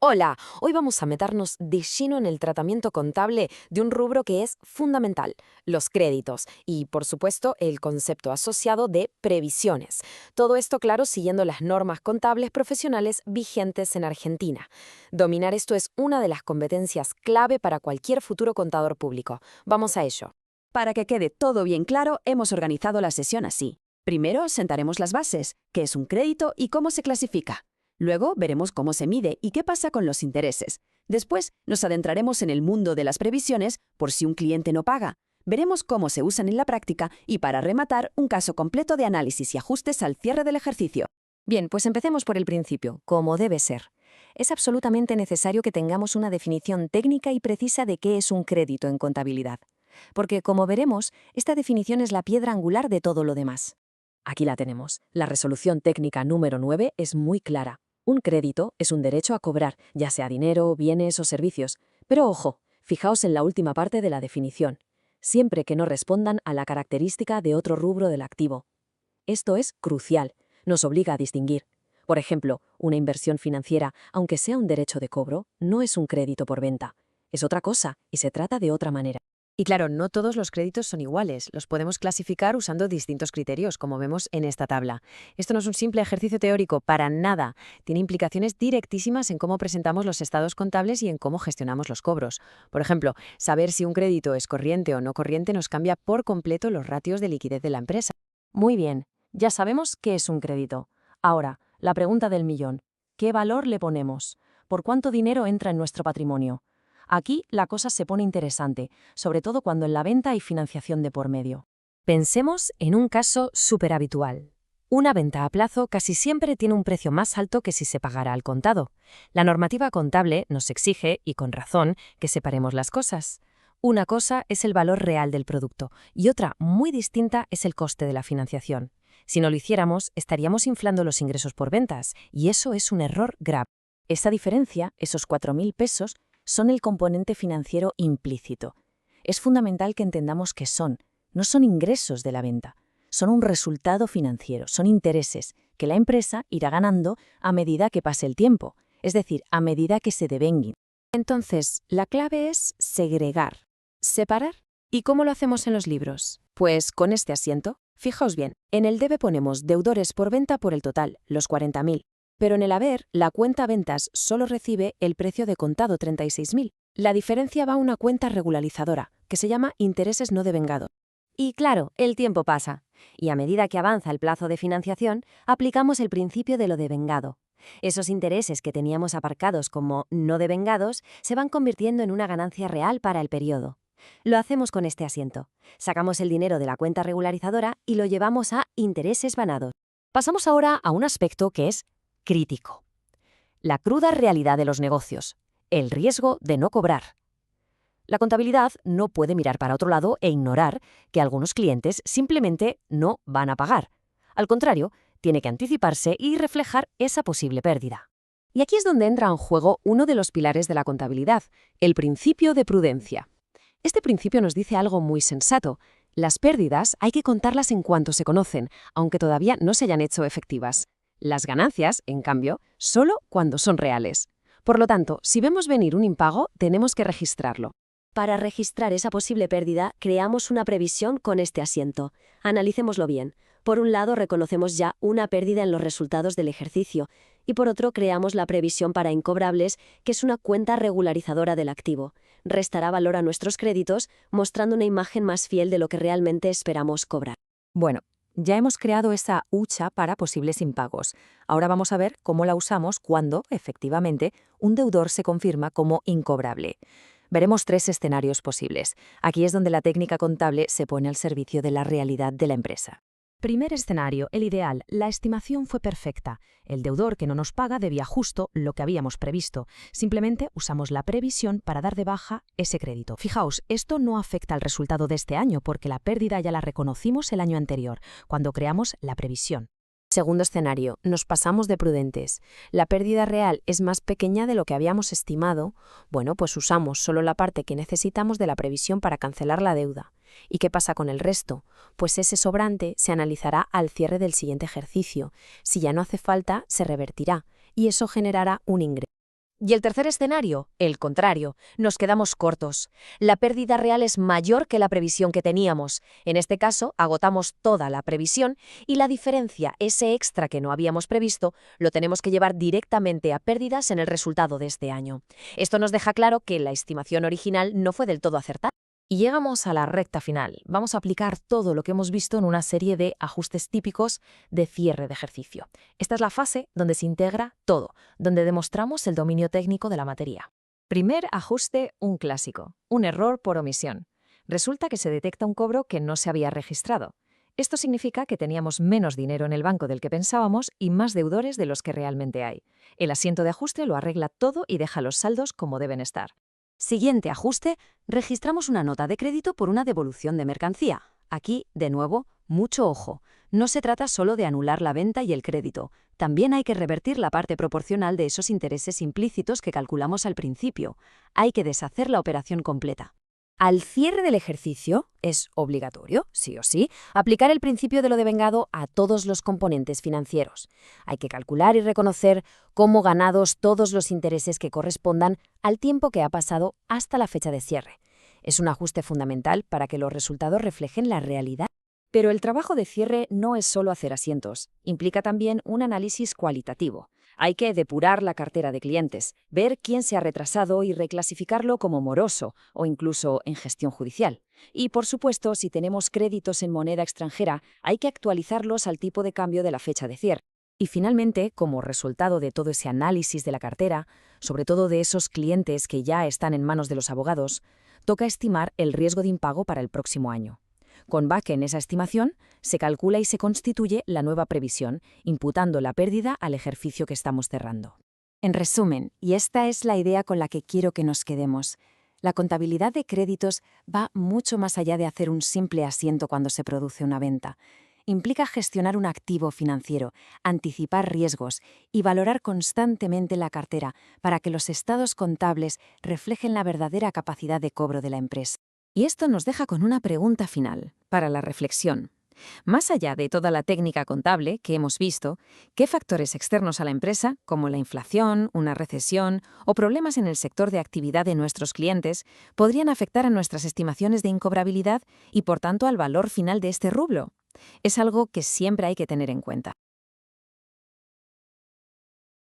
Hola, hoy vamos a meternos de lleno en el tratamiento contable de un rubro que es fundamental, los créditos y, por supuesto, el concepto asociado de previsiones. Todo esto, claro, siguiendo las normas contables profesionales vigentes en Argentina. Dominar esto es una de las competencias clave para cualquier futuro contador público. Vamos a ello. Para que quede todo bien claro, hemos organizado la sesión así. Primero sentaremos las bases, qué es un crédito y cómo se clasifica. Luego veremos cómo se mide y qué pasa con los intereses. Después nos adentraremos en el mundo de las previsiones por si un cliente no paga. Veremos cómo se usan en la práctica y, para rematar, un caso completo de análisis y ajustes al cierre del ejercicio. Bien, pues empecemos por el principio, como debe ser. Es absolutamente necesario que tengamos una definición técnica y precisa de qué es un crédito en contabilidad. Porque, como veremos, esta definición es la piedra angular de todo lo demás. Aquí la tenemos. La resolución técnica número 9 es muy clara. Un crédito es un derecho a cobrar, ya sea dinero, bienes o servicios. Pero ojo, fijaos en la última parte de la definición. Siempre que no respondan a la característica de otro rubro del activo. Esto es crucial. Nos obliga a distinguir. Por ejemplo, una inversión financiera, aunque sea un derecho de cobro, no es un crédito por venta. Es otra cosa y se trata de otra manera. Y claro, no todos los créditos son iguales. Los podemos clasificar usando distintos criterios, como vemos en esta tabla. Esto no es un simple ejercicio teórico, para nada. Tiene implicaciones directísimas en cómo presentamos los estados contables y en cómo gestionamos los cobros. Por ejemplo, saber si un crédito es corriente o no corriente nos cambia por completo los ratios de liquidez de la empresa. Muy bien, ya sabemos qué es un crédito. Ahora, la pregunta del millón. ¿Qué valor le ponemos? ¿Por cuánto dinero entra en nuestro patrimonio? Aquí la cosa se pone interesante, sobre todo cuando en la venta hay financiación de por medio. Pensemos en un caso súper habitual. Una venta a plazo casi siempre tiene un precio más alto que si se pagara al contado. La normativa contable nos exige, y con razón, que separemos las cosas. Una cosa es el valor real del producto y otra, muy distinta, es el coste de la financiación. Si no lo hiciéramos, estaríamos inflando los ingresos por ventas, y eso es un error grave. Esa diferencia, esos 4.000 pesos, son el componente financiero implícito. Es fundamental que entendamos que no son ingresos de la venta, son un resultado financiero, son intereses que la empresa irá ganando a medida que pase el tiempo, es decir, a medida que se devenguen. Entonces, la clave es segregar, separar. ¿Y cómo lo hacemos en los libros? Pues con este asiento. Fijaos bien, en el debe ponemos deudores por venta por el total, los 40.000. Pero en el haber, la cuenta ventas solo recibe el precio de contado 36.000. La diferencia va a una cuenta regularizadora, que se llama intereses no devengados. Y claro, el tiempo pasa. Y a medida que avanza el plazo de financiación, aplicamos el principio de lo devengado. Esos intereses que teníamos aparcados como no devengados se van convirtiendo en una ganancia real para el periodo. Lo hacemos con este asiento. Sacamos el dinero de la cuenta regularizadora y lo llevamos a intereses ganados. Pasamos ahora a un aspecto que es crítico. La cruda realidad de los negocios. El riesgo de no cobrar. La contabilidad no puede mirar para otro lado e ignorar que algunos clientes simplemente no van a pagar. Al contrario, tiene que anticiparse y reflejar esa posible pérdida. Y aquí es donde entra en juego uno de los pilares de la contabilidad, el principio de prudencia. Este principio nos dice algo muy sensato. Las pérdidas hay que contarlas en cuanto se conocen, aunque todavía no se hayan hecho efectivas. Las ganancias, en cambio, solo cuando son reales. Por lo tanto, si vemos venir un impago, tenemos que registrarlo. Para registrar esa posible pérdida, creamos una previsión con este asiento. Analicémoslo bien. Por un lado, reconocemos ya una pérdida en los resultados del ejercicio, y por otro, creamos la previsión para incobrables, que es una cuenta regularizadora del activo. Restará valor a nuestros créditos, mostrando una imagen más fiel de lo que realmente esperamos cobrar. Bueno, ya hemos creado esa hucha para posibles impagos. Ahora vamos a ver cómo la usamos cuando, efectivamente, un deudor se confirma como incobrable. Veremos 3 escenarios posibles. Aquí es donde la técnica contable se pone al servicio de la realidad de la empresa. Primer escenario, el ideal. La estimación fue perfecta. El deudor que no nos paga debía justo lo que habíamos previsto. Simplemente usamos la previsión para dar de baja ese crédito. Fijaos, esto no afecta al resultado de este año porque la pérdida ya la reconocimos el año anterior, cuando creamos la previsión. Segundo escenario, nos pasamos de prudentes. La pérdida real es más pequeña de lo que habíamos estimado. Bueno, pues usamos solo la parte que necesitamos de la previsión para cancelar la deuda. ¿Y qué pasa con el resto? Pues ese sobrante se analizará al cierre del siguiente ejercicio. Si ya no hace falta, se revertirá, y eso generará un ingreso. Y el tercer escenario, el contrario, nos quedamos cortos. La pérdida real es mayor que la previsión que teníamos. En este caso, agotamos toda la previsión y la diferencia, ese extra que no habíamos previsto, lo tenemos que llevar directamente a pérdidas en el resultado de este año. Esto nos deja claro que la estimación original no fue del todo acertada. Y llegamos a la recta final. Vamos a aplicar todo lo que hemos visto en una serie de ajustes típicos de cierre de ejercicio. Esta es la fase donde se integra todo, donde demostramos el dominio técnico de la materia. Primer ajuste, un clásico, un error por omisión. Resulta que se detecta un cobro que no se había registrado. Esto significa que teníamos menos dinero en el banco del que pensábamos y más deudores de los que realmente hay. El asiento de ajuste lo arregla todo y deja los saldos como deben estar. Siguiente ajuste, registramos una nota de crédito por una devolución de mercancía. Aquí, de nuevo, mucho ojo. No se trata solo de anular la venta y el crédito. También hay que revertir la parte proporcional de esos intereses implícitos que calculamos al principio. Hay que deshacer la operación completa. Al cierre del ejercicio es obligatorio, sí o sí, aplicar el principio de lo devengado a todos los componentes financieros. Hay que calcular y reconocer como ganados todos los intereses que correspondan al tiempo que ha pasado hasta la fecha de cierre. Es un ajuste fundamental para que los resultados reflejen la realidad. Pero el trabajo de cierre no es solo hacer asientos, implica también un análisis cualitativo. Hay que depurar la cartera de clientes, ver quién se ha retrasado y reclasificarlo como moroso o incluso en gestión judicial. Y, por supuesto, si tenemos créditos en moneda extranjera, hay que actualizarlos al tipo de cambio de la fecha de cierre. Y finalmente, como resultado de todo ese análisis de la cartera, sobre todo de esos clientes que ya están en manos de los abogados, toca estimar el riesgo de impago para el próximo año. Con base en esa estimación, se calcula y se constituye la nueva previsión, imputando la pérdida al ejercicio que estamos cerrando. En resumen, y esta es la idea con la que quiero que nos quedemos, la contabilidad de créditos va mucho más allá de hacer un simple asiento cuando se produce una venta. Implica gestionar un activo financiero, anticipar riesgos y valorar constantemente la cartera para que los estados contables reflejen la verdadera capacidad de cobro de la empresa. Y esto nos deja con una pregunta final, para la reflexión. Más allá de toda la técnica contable que hemos visto, ¿qué factores externos a la empresa, como la inflación, una recesión o problemas en el sector de actividad de nuestros clientes, podrían afectar a nuestras estimaciones de incobrabilidad y, por tanto, al valor final de este rublo? Es algo que siempre hay que tener en cuenta.